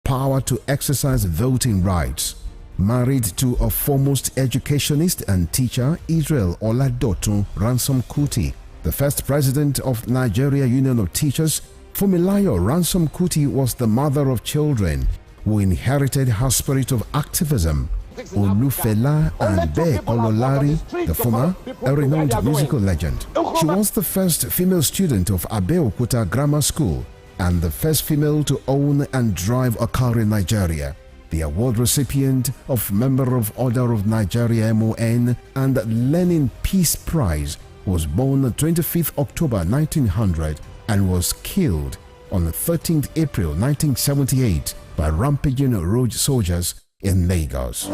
power to exercise voting rights. Married to a foremost educationist and teacher, Israel Oladotun Ransom Kuti, the first president of Nigeria Union of Teachers, Funmilayo Ransom Kuti was the mother of children who inherited her spirit of activism. Olufela and Be Ololari, the former, a renowned musical legend. She was the first female student of Abeokuta Grammar School and the first female to own and drive a car in Nigeria. The award recipient of Member of Order of Nigeria MON and Lenin Peace Prize, was born on 25th October 1900 and was killed on 13th April 1978 by rampaging road soldiers in Lagos.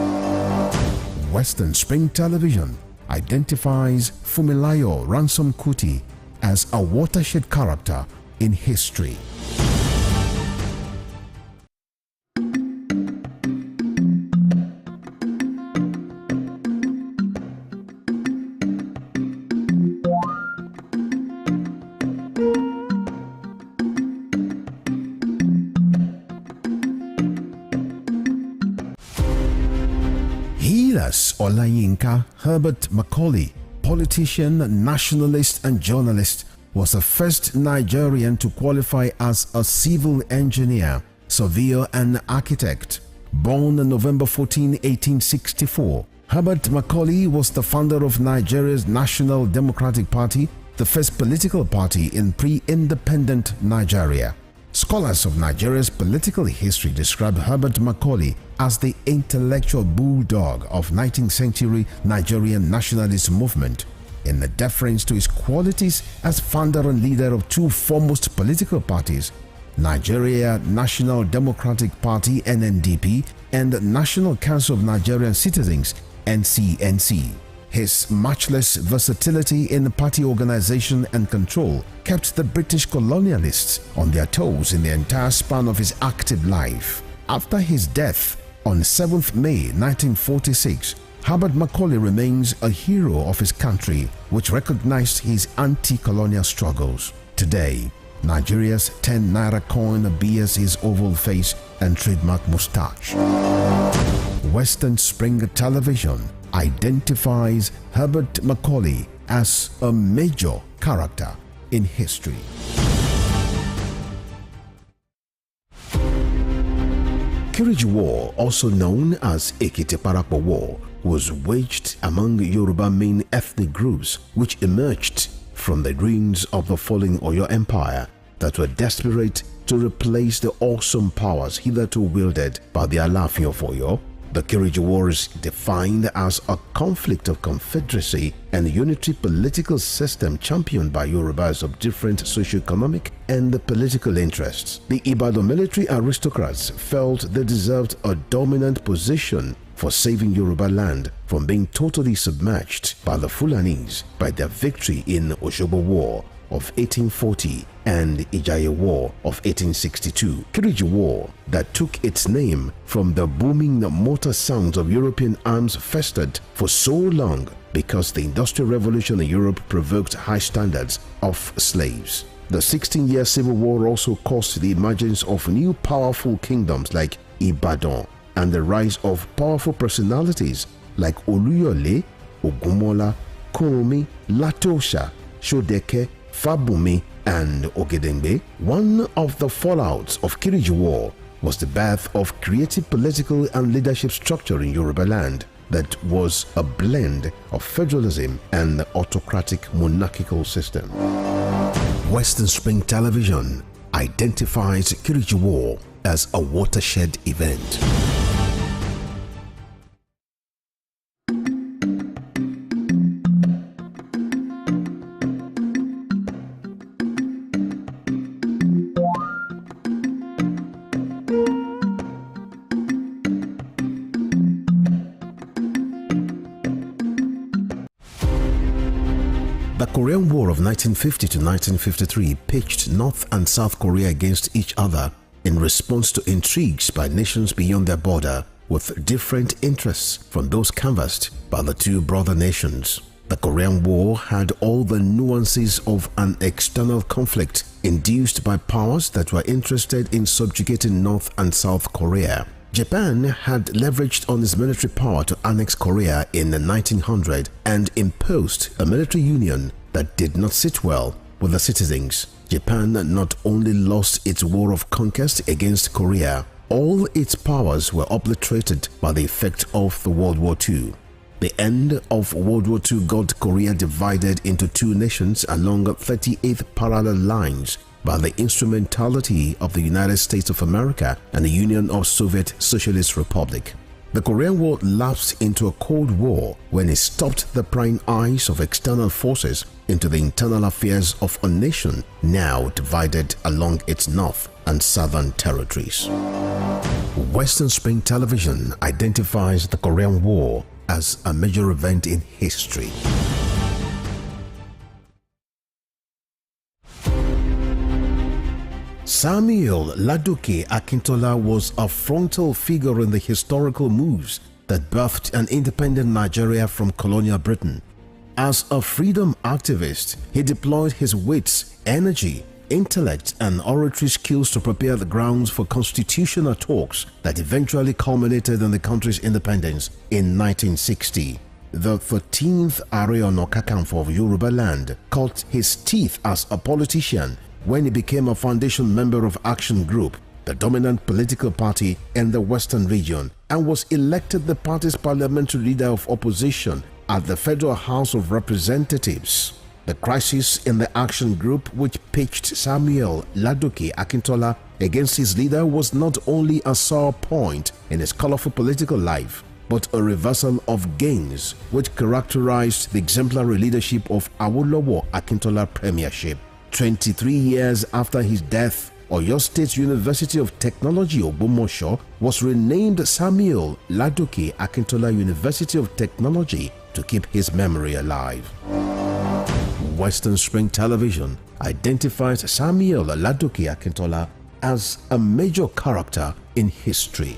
Western Spring Television identifies Funmilayo Ransom Kuti as a watershed character in history. Olayinka Herbert Macaulay, politician, nationalist and journalist, was the first Nigerian to qualify as a civil engineer, surveyor and architect. Born on November 14, 1864, Herbert Macaulay was the founder of Nigeria's National Democratic Party, the first political party in pre-independent Nigeria. Scholars of Nigeria's political history describe Herbert Macaulay as the intellectual bulldog of 19th century Nigerian nationalist movement, in the deference to his qualities as founder and leader of two foremost political parties, Nigeria National Democratic Party (NNDP) and National Council of Nigerian Citizens (NCNC). His matchless versatility in party organization and control kept the British colonialists on their toes in the entire span of his active life. After his death on 7th May 1946, Herbert Macaulay remains a hero of his country, which recognized his anti-colonial struggles. Today, Nigeria's 10 naira coin bears his oval face and trademark moustache. Western Spring Television identifies Herbert Macaulay as a major character in history. Kiriji War, also known as Ekiti-Parappa War, was waged among Yoruba main ethnic groups which emerged from the ruins of the falling Oyo Empire that were desperate to replace the awesome powers hitherto wielded by the Alaafin of Oyo. The Kiriji War is defined as a conflict of confederacy and unitary political system championed by Yorubas of different socio-economic and political interests. The Ibadan military aristocrats felt they deserved a dominant position for saving Yoruba land from being totally submerged by the Fulanis by their victory in Osogbo War of 1840 and Ijaye War of 1862. Kiriji War, that took its name from the booming motor sounds of European arms, festered for so long because the Industrial Revolution in Europe provoked high standards of slaves. The 16-year Civil War also caused the emergence of new powerful kingdoms like Ibadan and the rise of powerful personalities like Oluyole, Ogunmola, Kuromi, Latosha, Shodeke, Fabumi and Ogedengbe. One of the fallouts of Kiriji War was the birth of creative political and leadership structure in Yoruba land that was a blend of federalism and the autocratic monarchical system. Western Spring Television identifies Kiriji War as a watershed event. The Korean War of 1950 to 1953 pitched North and South Korea against each other in response to intrigues by nations beyond their border with different interests from those canvassed by the two brother nations. The Korean War had all the nuances of an external conflict induced by powers that were interested in subjugating North and South Korea. Japan had leveraged on its military power to annex Korea in 1900 and imposed a military union that did not sit well with the citizens. Japan not only lost its war of conquest against Korea, all its powers were obliterated by the effect of the World War II. The end of World War II got Korea divided into two nations along 38 parallel lines by the instrumentality of the United States of America and the Union of Soviet Socialist Republic. The Korean War lapsed into a Cold War when it stopped the prying eyes of external forces into the internal affairs of a nation now divided along its north and southern territories. Western Spring Television identifies the Korean War as a major event in history. Samuel Ladoke Akintola was a frontal figure in the historical moves that birthed an independent Nigeria from colonial Britain. As a freedom activist, he deployed his wits, energy, intellect and oratory skills to prepare the grounds for constitutional talks that eventually culminated in the country's independence in 1960. The 13th Ààrẹ Ọ̀nà Kakanfò of Yoruba land cut his teeth as a politician when he became a foundation member of Action Group, the dominant political party in the Western region, and was elected the party's parliamentary leader of opposition at the Federal House of Representatives. The crisis in the Action Group, which pitched Samuel Ladoke Akintola against his leader, was not only a sore point in his colorful political life, but a reversal of gains which characterized the exemplary leadership of Awolowo Akintola premiership. 23 years after his death, Oyo State University of Technology Ogbomosho was renamed Samuel Ladoke Akintola University of Technology to keep his memory alive. Western Spring Television identifies Samuel Ladoke Akintola as a major character in history.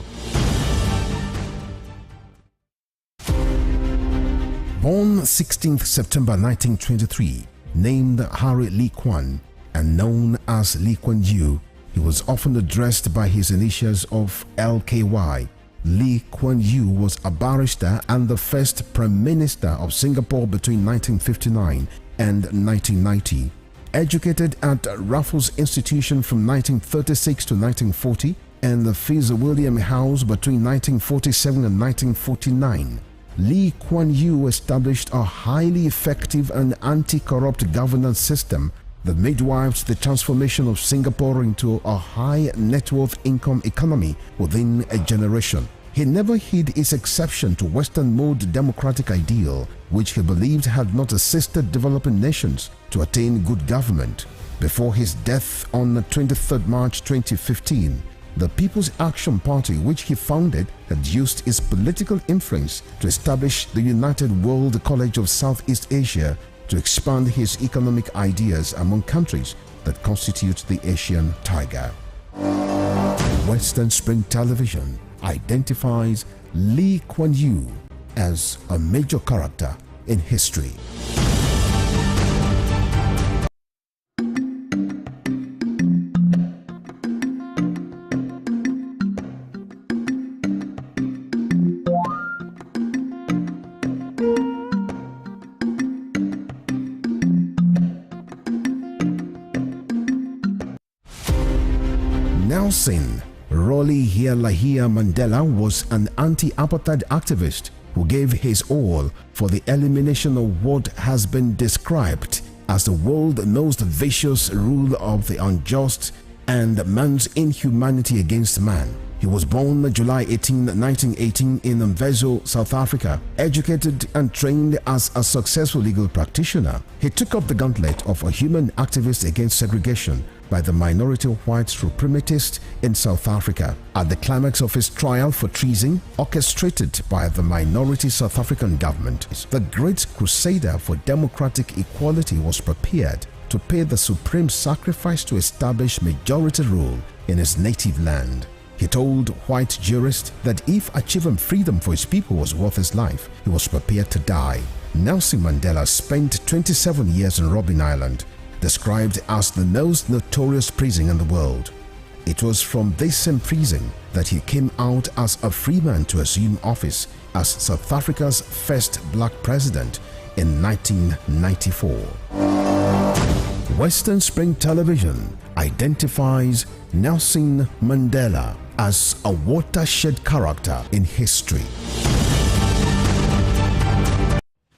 Born 16th September 1923, named Harry Lee Kwan and known as Lee Kuan Yew, he was often addressed by his initials of LKY. Lee Kuan Yew was a barrister and the first Prime Minister of Singapore between 1959 and 1990. Educated at Raffles Institution from 1936 to 1940 and the Fitzwilliam House between 1947 and 1949, Lee Kuan Yew established a highly effective and anti-corrupt governance system that midwifed the transformation of Singapore into a high net worth income economy within a generation. He never hid his exception to Western mode democratic ideal, which he believed had not assisted developing nations to attain good government. Before his death on 23 March 2015, the People's Action Party, which he founded, had used his political influence to establish the United World College of Southeast Asia to expand his economic ideas among countries that constitute the Asian Tiger. Western Spring Television identifies Lee Kuan Yew as a major character in history. Nelson Rolihlahla Mandela was an anti-apartheid activist who gave his all for the elimination of what has been described as the world's most vicious rule of the unjust and man's inhumanity against man. He was born July 18, 1918 in Mvezo, South Africa. Educated and trained as a successful legal practitioner, he took up the gauntlet of a human activist against segregation by the minority white suprematists in South Africa. At the climax of his trial for treason, orchestrated by the minority South African government, the great crusader for democratic equality was prepared to pay the supreme sacrifice to establish majority rule in his native land. He told white jurists that if achieving freedom for his people was worth his life, he was prepared to die. Nelson Mandela spent 27 years in Robben Island, described as the most notorious prison in the world. It was from this same prison that he came out as a free man to assume office as South Africa's first black president in 1994. Western Spring Television identifies Nelson Mandela as a watershed character in history.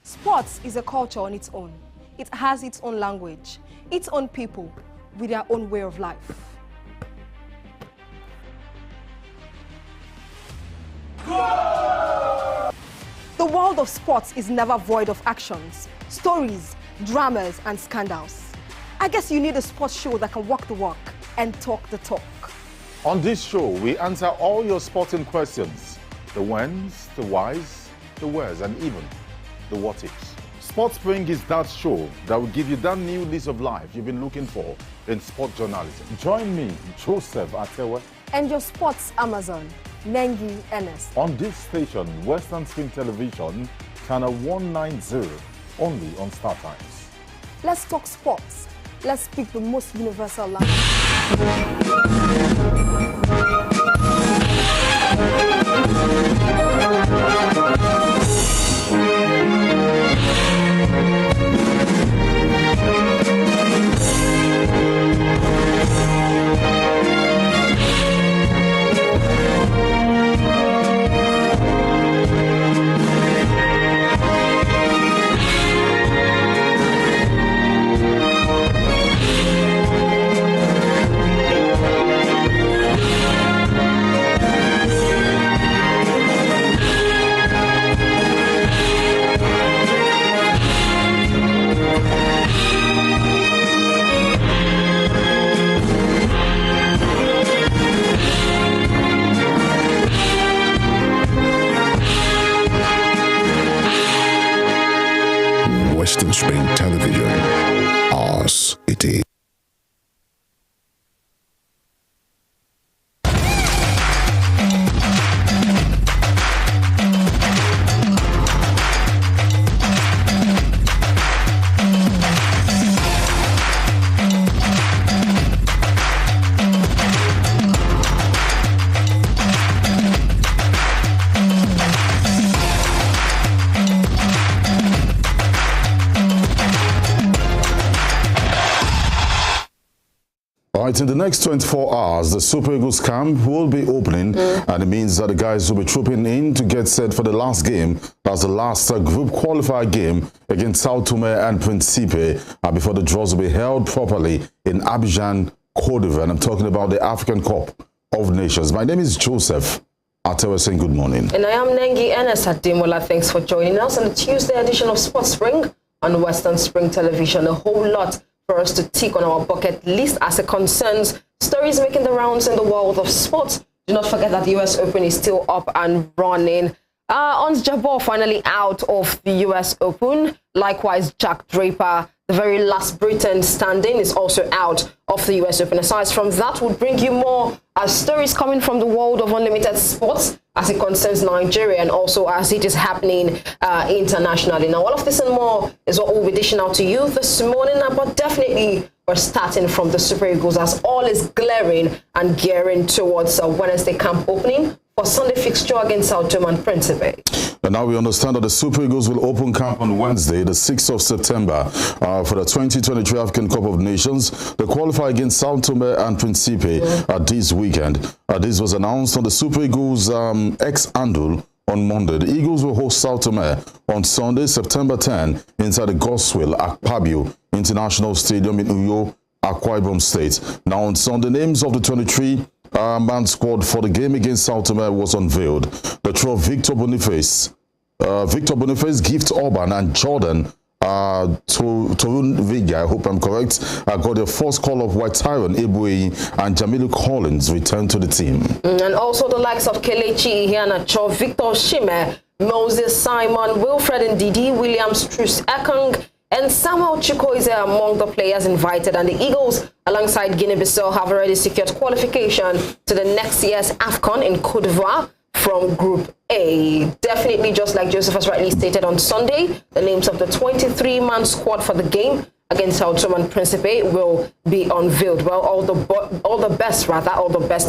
Sports is a culture on its own. It has its own language, its own people, with their own way of life. The world of sports is never void of actions, stories, dramas, and scandals. I guess you need a sports show that can walk the walk and talk the talk. On this show, we answer all your sporting questions. The whens, the whys, the wheres, and even the what ifs. Sports Spring is that show that will give you that new lease of life you've been looking for in sport journalism. Join me, Joseph ATEWEH, And your sports Amazon, NENGI-ERNEST. on this station, Western Spring Television, channel 190, only on Star Times. Let's talk sports. Let's speak the most universal language. Western Spring Television, ours it is. In the next 24 hours, the Super Eagles camp will be opening, and it means that the guys will be trooping in to get set for the last game. That's the last group qualifier game against Sao Tome and Principe before the draws will be held properly in Abidjan, Côte d'Ivoire. And I'm talking about the African Cup of Nations. My name is Joseph ATEWEH, saying good morning. And I am NENGI-ERNEST at Demola. Thanks for joining us on the Tuesday edition of Sports Spring on Western Spring Television. A whole lot for us to tick on our bucket list as it concerns stories making the rounds in the world of sports. Do not forget that the US Open is still up and running. Ons Jabeur finally out of the US Open. Likewise, Jack Draper, the very last Briton standing, is also out of the US Open. Aside from that, we'll bring you more stories coming from the world of unlimited sports as it concerns Nigeria and also as it is happening internationally. Now, all of this and more is what we'll be dishing out to you this morning, but definitely we're starting from the Super Eagles as all is glaring and gearing towards Wednesday camp opening for Sunday fixture against Sao Tome and Principe. And now we understand that the Super Eagles will open camp on Wednesday, the 6th of September, for the 2023 African Cup of Nations. They qualify against Sao Tome and Principe this weekend. This was announced on the Super Eagles X-handle on Monday. The Eagles will host Sao Tome on Sunday, September 10, inside the Goswell Akpabio International Stadium in Uyo, Akwa Ibom State. Now on Sunday, names of the 23-man squad for the game against Sao Tome was unveiled. The trio of Victor Boniface, Gift Orban, and Jordan Torun Viga, I hope I'm correct, got their first call of White Tyron Ebueyi and Jamilu Collins returned to the team. And also the likes of Kelechi Iheanacho, Victor Shime, Moses Simon, Wilfred Ndidi, Williams Truss Ekong, And Samuel Chukwu is among the players invited, and the Eagles, alongside Guinea-Bissau, have already secured qualification to the next year's AFCON in Côte d'Ivoire from Group A. Definitely, just like Joseph has rightly stated on Sunday, the names of the 23-man squad for the game against Sao Tome and Principe will be unveiled. Well, all the best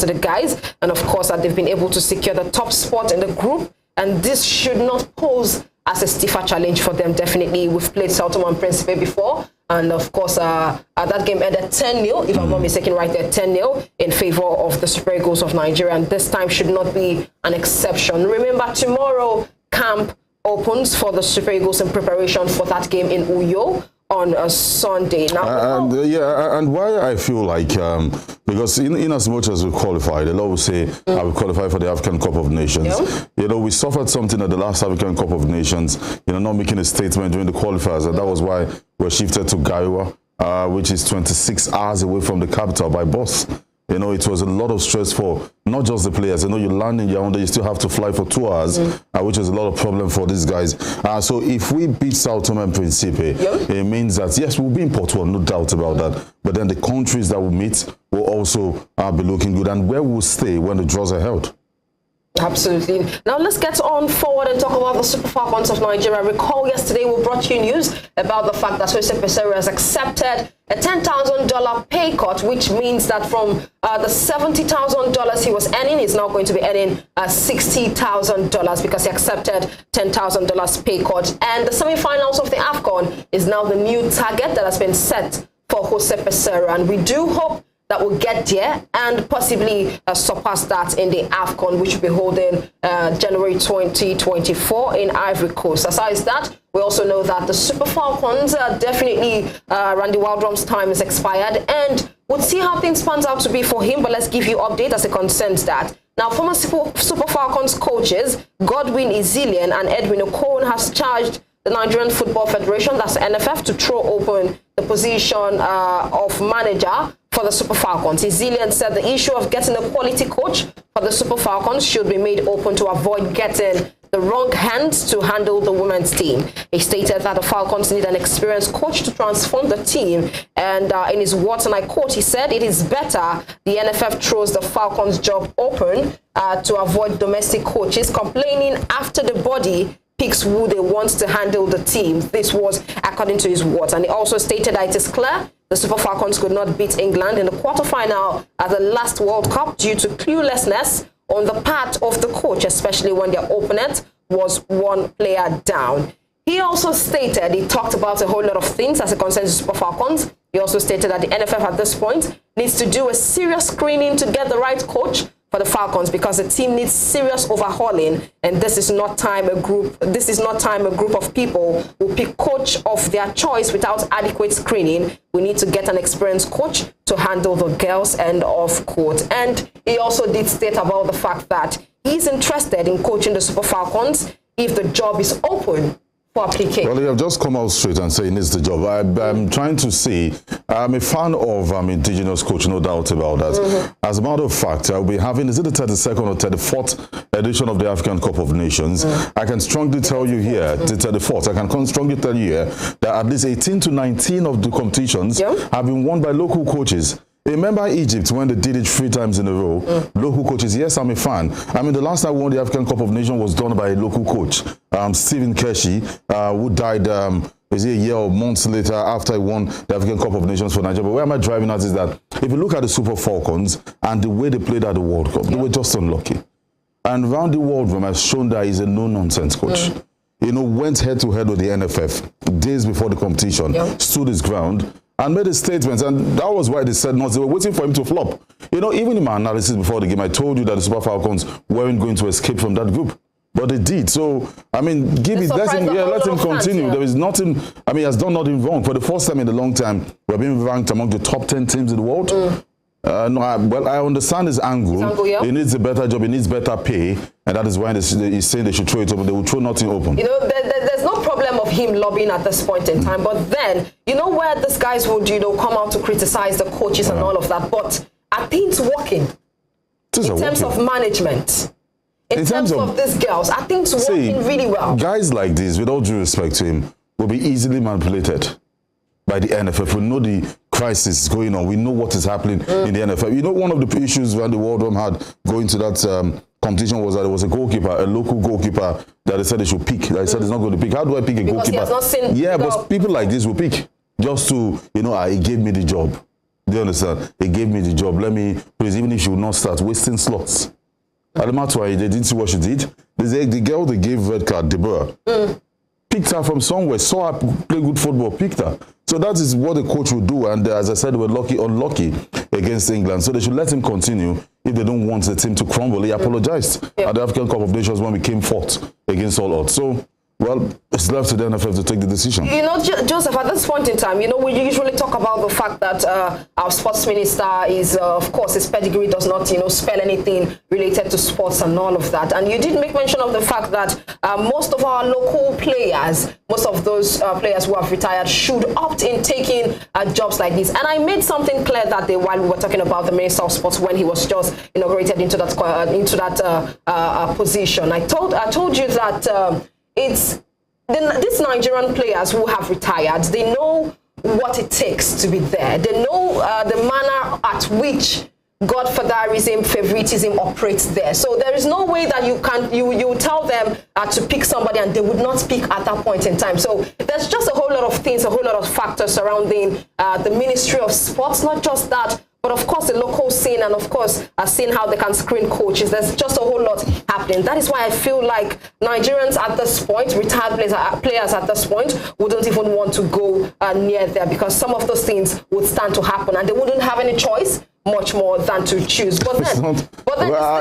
to the guys, and of course that they've been able to secure the top spot in the group, and this should not pose as a stiffer challenge for them. Definitely, we've played Sao Tome and Principe before, and of course that game ended 10-0, if I'm not mistaken, right there, 10-0 in favor of the Super Eagles of Nigeria, and this time should not be an exception. Remember, tomorrow camp opens for the Super Eagles in preparation for that game in Uyo on a Sunday. Now, and why I feel like, because in as much as we qualified, a lot will say, I will qualify for the African Cup of Nations. Yeah. You know, we suffered something at the last African Cup of Nations, you know, not making a statement during the qualifiers, and that was why we're shifted to Gaiwa, which is 26 hours away from the capital by bus. You know, it was a lot of stress for not just the players. You know, you land in Yaoundé, you still have to fly for 2 hours, which is a lot of problem for these guys. So if we beat Sao Tome and Principe, it means that, yes, we'll be in Portugal, no doubt about that. But then the countries that we meet will also be looking good. And where we'll stay when the draws are held. Absolutely. Now let's get on forward and talk about the Super Falcons of Nigeria. Recall yesterday we brought you news about the fact that Jose Peseiro has accepted a $10,000 pay cut, which means that from the $70,000 he was earning, he's now going to be earning $60,000 because he accepted $10,000 pay cut. And the semi-finals of the AFCON is now the new target that has been set for Jose Peseiro, and we do hope that will get there and possibly surpass that in the AFCON, which will be holding January 2024 in Ivory Coast. Aside that, we also know that the Super Falcons definitely, Randy Waldrom's time is expired, and we'll see how things pans out to be for him, but let's give you update as it concerns that. Now, former Super Falcons coaches Godwin Izilian and Edwin Okon has charged the Nigerian Football Federation, that's the NFF, to throw open the position of manager for the Super Falcons. Izilian said the issue of getting a quality coach for the Super Falcons should be made open to avoid getting the wrong hands to handle the women's team. He stated that the Falcons need an experienced coach to transform the team. And in his words, and I quote, he said, "It is better the NFF throws the Falcons job open to avoid domestic coaches complaining after the body picks who they want to handle the team." This was according to his words. And he also stated that it is clear the Super Falcons could not beat England in the quarterfinal at the last World Cup due to cluelessness on the part of the coach, especially when their opponent was one player down. He also stated, he talked about a whole lot of things as it concerns the Super Falcons. He also stated that the NFF at this point needs to do a serious screening to get the right coach for the Falcons, because the team needs serious overhauling, and this is not time a group of people will pick coach of their choice without adequate screening. We need to get an experienced coach to handle the girls' end of court. And he also did state about the fact that he's interested in coaching the Super Falcons if the job is open for application. Well, you have just come out straight and say he needs the job. I'm trying to say, I'm a fan of indigenous coach, no doubt about that. As a matter of fact, I'll be having, is it the 32nd or 34th edition of the African Cup of Nations? I can strongly tell you here, the 34th, I can strongly tell you here that at least 18 to 19 of the competitions have been won by local coaches. Remember Egypt when they did it 3 times in a row? Local coaches, yes, I'm a fan. I mean, the last time we won the African Cup of Nations was done by a local coach, Stephen Keshi, who died is it a year or months later after he won the African Cup of Nations for Nigeria. But where am I driving at is that if you look at the Super Falcons and the way they played at the World Cup, they were just unlucky. And Randy Waldrom has shown that he's a no-nonsense coach. You know, went head-to-head with the NFF days before the competition, stood his ground, and made a statement, and that was why they said no. They were waiting for him to flop. You know, even in my analysis before the game, I told you that the Super Falcons weren't going to escape from that group, but they did. So, I mean, let him continue. There is nothing. I mean, he has done nothing wrong. For the first time in a long time, we're being ranked among the top 10 teams in the world. Well, I understand his angle. He needs a better job. He needs better pay, and that is why he's saying they should throw it open. They will throw nothing open. You know, there's no problem of him lobbying at this point in time, but then you know where these guys would come out to criticize the coaches and all of that. But are things working in terms of management? In terms of these girls, are things working really well? Guys like this, with all due respect to him, will be easily manipulated by the NFF. We know the crisis going on. We know what is happening in the NFF. You know, one of the issues when the World Cup had going to that competition was that there was a goalkeeper, a local goalkeeper, that they said they should pick. That they said it's not going to pick. How do I pick a goalkeeper? He has not seen but people like this will pick just to, you know, he gave me the job. Do you understand? He gave me the job. Let me, please, even if she will not start wasting slots. Alamatwai, they didn't see what she did. The girl they gave red card, Deborah, picked her from somewhere, saw her play good football, picked her. So that is what the coach will do. And as I said, they were unlucky against England. So they should let him continue if they don't want the team to crumble. He apologized at the African Cup of Nations when we came fourth against all odds. So, well, it's left to the NFF to take the decision. You know, Joseph, at this point in time, you know, we usually talk about the fact that our sports minister is, of course, his pedigree does not, you know, spell anything related to sports and all of that. And you did make mention of the fact that most of our local players, most of those players who have retired should opt in taking jobs like this. And I made something clear that day while we were talking about the Minister of Sports when he was just inaugurated into that position. I told you that it's these Nigerian players who have retired. They know what it takes to be there. They know the manner at which godfatherism, favoritism operates there. So there is no way that you tell them to pick somebody and they would not pick at that point in time. So there's just a whole lot of things, a whole lot of factors surrounding the Ministry of Sports. Not just that, but of course the local scene, and of course seeing how they can screen coaches. There's just a whole lot happening. That is why I feel like Nigerians at this point, retired players at this point, wouldn't even want to go near there, because some of those things would stand to happen and they wouldn't have any choice much more than to choose. But then,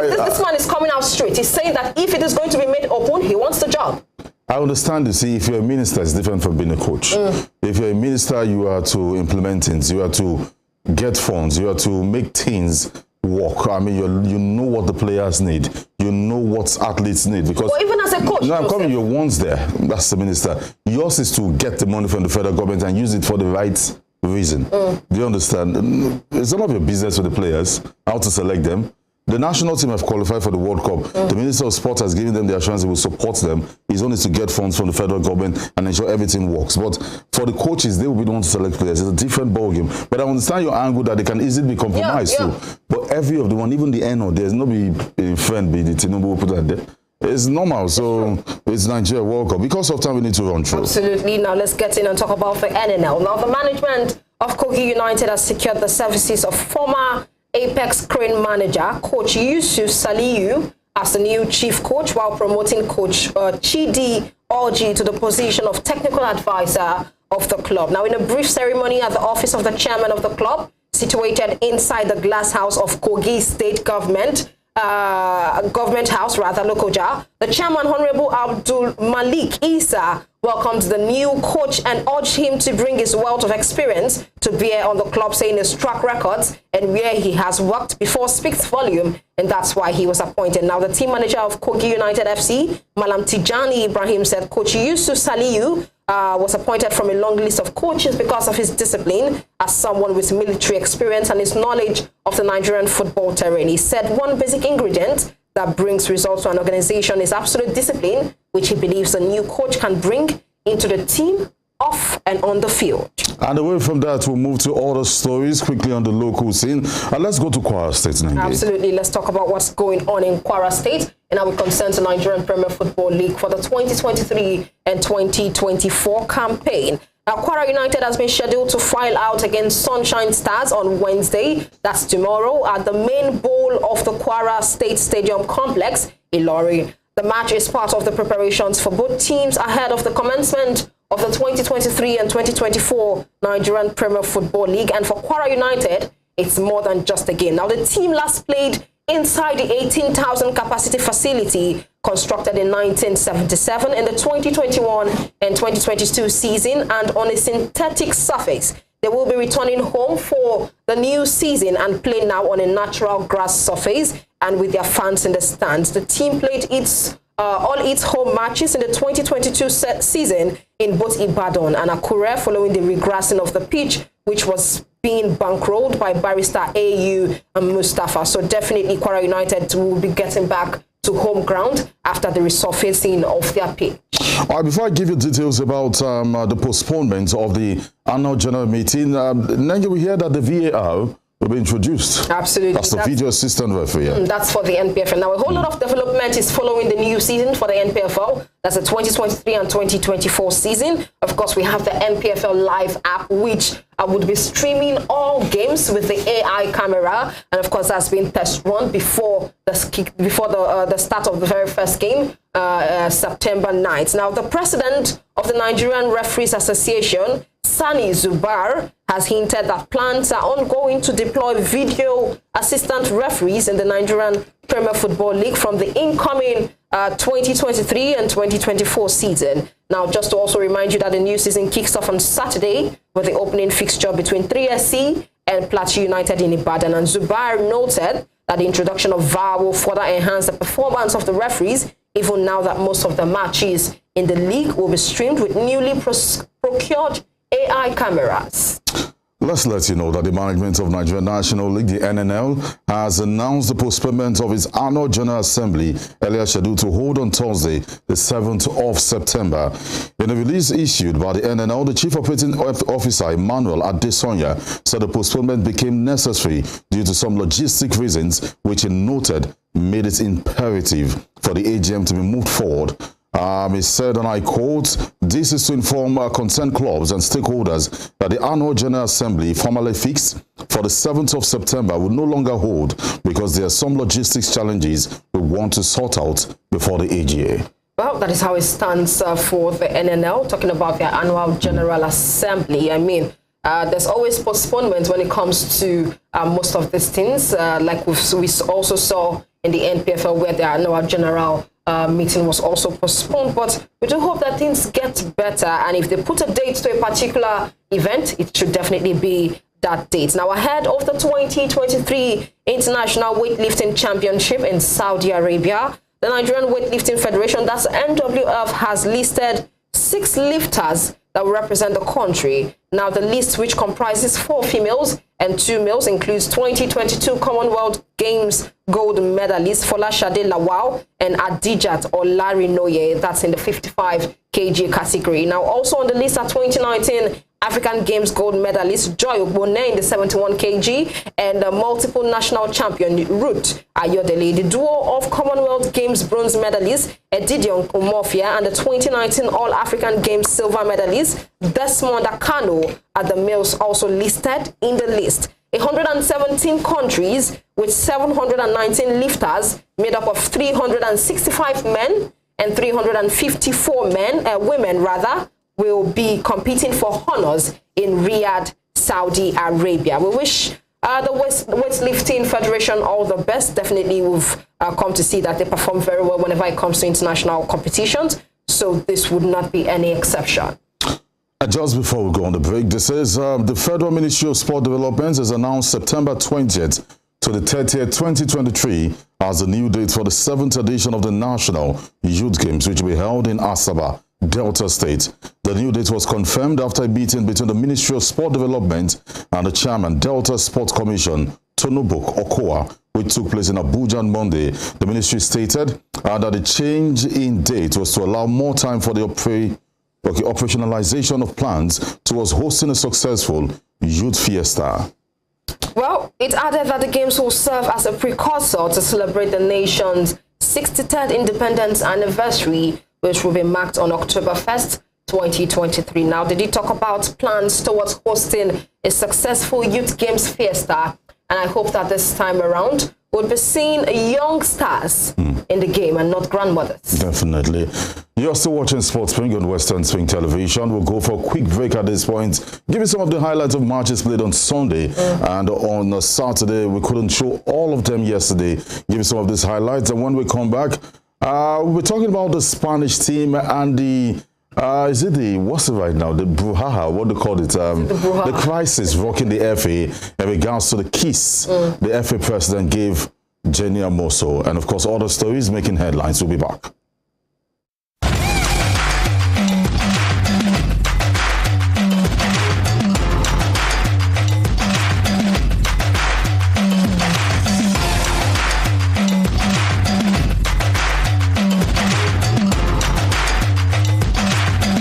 this man is coming out straight. He's saying that if it is going to be made open, he wants the job. I understand. You see, if you're a minister, it's different from being a coach. If you're a minister, you are to implement things. You are to get funds. You are to make things work. I mean, you know what the players need. You know what athletes need. Because even as a coach, no, I'm coming. You're once there. That's the minister. Yours is to get the money from the federal government and use it for the right reason. Do you understand? It's none of your business with the players how to select them. The national team have qualified for the World Cup. The Minister of Sport has given them the assurance he will support them. He's only to get funds from the federal government and ensure everything works. But for the coaches, they will be the ones to select players. It's a different ballgame. But I understand your angle that they can easily be compromised too. But every of the one, even the NO, there's no be friend, be the Tinubu will put that there. It's normal. So it's Nigeria World Cup. Because of time, we need to run through. Absolutely. Now let's get in and talk about the NNL. Now the management of Kogi United has secured the services of former Apex Crane manager Coach Yusuf Saliu as the new chief coach, while promoting Coach Chidi Orji to the position of technical advisor of the club. Now, in a brief ceremony at the office of the chairman of the club, situated inside the glass house of Kogi State Government, House, Lokoja, the chairman, Honorable Abdul Malik Isa, welcomed the new coach and urged him to bring his wealth of experience to bear on the club, saying his track records and where he has worked before speaks volume, and that's why he was appointed. Now, the team manager of Kogi United FC, Malam Tijani Ibrahim, said Coach Yusuf Saliu was appointed from a long list of coaches because of his discipline as someone with military experience and his knowledge of the Nigerian football terrain. He said one basic ingredient that brings results to an organization is absolute discipline, which he believes the new coach can bring into the team off and on the field. And away from that, we'll move to other stories quickly on the local scene. And let's go to Kwara State, Nengi. Absolutely. Let's talk about what's going on in Kwara State. And now we concern the Nigerian Premier Football League for the 2023 and 2024 campaign. Now, Kwara United has been scheduled to file out against Sunshine Stars on Wednesday. That's tomorrow at the main bowl of the Kwara State Stadium complex, Ilori. The match is part of the preparations for both teams ahead of the commencement of the 2023 and 2024 Nigerian Premier Football League. And for Kwara United, it's more than just a game. Now, the team last played inside the 18,000 capacity facility constructed in 1977 in the 2021 and 2022 season, and on a synthetic surface. They will be returning home for the new season and play now on a natural grass surface and with their fans in the stands. The team played all its home matches in the 2022 season in both Ibadan and Akure following the regrassing of the pitch, which was being bankrolled by Barrister AU and Mustafa. So definitely Kwara United will be getting back to home ground after the resurfacing of their pitch. All right, before I give you details about the postponement of the annual general meeting, Nengi, we hear that the VAR will be introduced. Absolutely. That's the video assistant referee. That's for the NPFL. Now, a whole lot of development is following the new season for the NPFL. That's the 2023 and 2024 season. Of course, we have the NPFL Live app, which would be streaming all games with the AI camera. And of course, that's been test run before the start of the very first game, September 9th. Now, the president of the Nigerian Referees Association, Sani Zubar, has hinted that plans are ongoing to deploy video assistant referees in the Nigerian Premier Football League from the incoming 2023 and 2024 season. Now, just to also remind you that the new season kicks off on Saturday with the opening fixture between 3SC and Plateau United in Ibadan. And Zubair noted that the introduction of VAR will further enhance the performance of the referees, even now that most of the matches in the league will be streamed with newly procured AI cameras. Let's let you know that the management of Nigerian National League, the NNL, has announced the postponement of its annual General Assembly, earlier scheduled to hold on Thursday, the 7th of September. In a release issued by the NNL, the Chief Operating Officer, Emmanuel Adesonya, said the postponement became necessary due to some logistic reasons, which he noted made it imperative for the AGM to be moved forward. He said, and I quote, "This is to inform concerned clubs and stakeholders that the annual General Assembly formally fixed for the 7th of September will no longer hold because there are some logistics challenges we want to sort out before the AGA." Well, that is how it stands for the NNL, talking about their annual General Assembly. I mean, there's always postponement when it comes to most of these things, like we also saw in the NPFL, where their annual General meeting was also postponed. But we do hope that things get better, and if they put a date to a particular event, it should definitely be that date. Now, ahead of the 2023 International Weightlifting Championship in Saudi Arabia, the Nigerian Weightlifting Federation, that's NWF, has listed 6 lifters that will represent the country. Now, the list, which comprises 4 females and 2 males, includes 2022 Commonwealth Games gold medalist Folashade Lawal and Adijat Olarinoye. That's in the 55 kg category. Now, also on the list are 2019 African Games gold medalist Joy Ogbone in the 71 kg and multiple national champion Ruth Ayodele. The duo of Commonwealth Games bronze medalist Edidion Umofia and the 2019 All-African Games silver medalist Desmond Akano are the males also listed in the list. 117 countries with 719 lifters made up of 365 men and 354 women will be competing for honors in Riyadh, Saudi Arabia. We wish the Weightlifting Federation all the best. Definitely we've come to see that they perform very well whenever it comes to international competitions, so this would not be any exception. Just before we go on the break, this is the Federal Ministry of Sport Development has announced September 20th to the 30th, 2023 as the new date for the 7th edition of the National Youth Games, which will be held in Asaba, Delta State. The new date was confirmed after a meeting between the Ministry of Sport Development and the Chairman, Delta Sports Commission, Tonobuk Okoa, which took place in Abuja on Monday. The ministry stated that the change in date was to allow more time for the operationalization of plans towards hosting a successful youth fiesta. Well, it added that the games will serve as a precursor to celebrate the nation's 63rd independence anniversary, which will be marked on October 1st, 2023. Now, did he talk about plans towards hosting a successful youth games fiesta? And I hope that this time around we'll be seeing young stars in the game and not grandmothers. Definitely. You're still watching Sports Spring on Western Spring Television. We'll go for a quick break at this point. Give you some of the highlights of matches played on Sunday and on Saturday. We couldn't show all of them yesterday. Give you some of these highlights. And when we come back, we're talking about the Spanish team and the is it the, what's it right now? The brouhaha, what do they call it? The crisis rocking the FA in regards to the kiss the FA president gave Jenny Amoso. And of course, all the stories making headlines. We'll be back.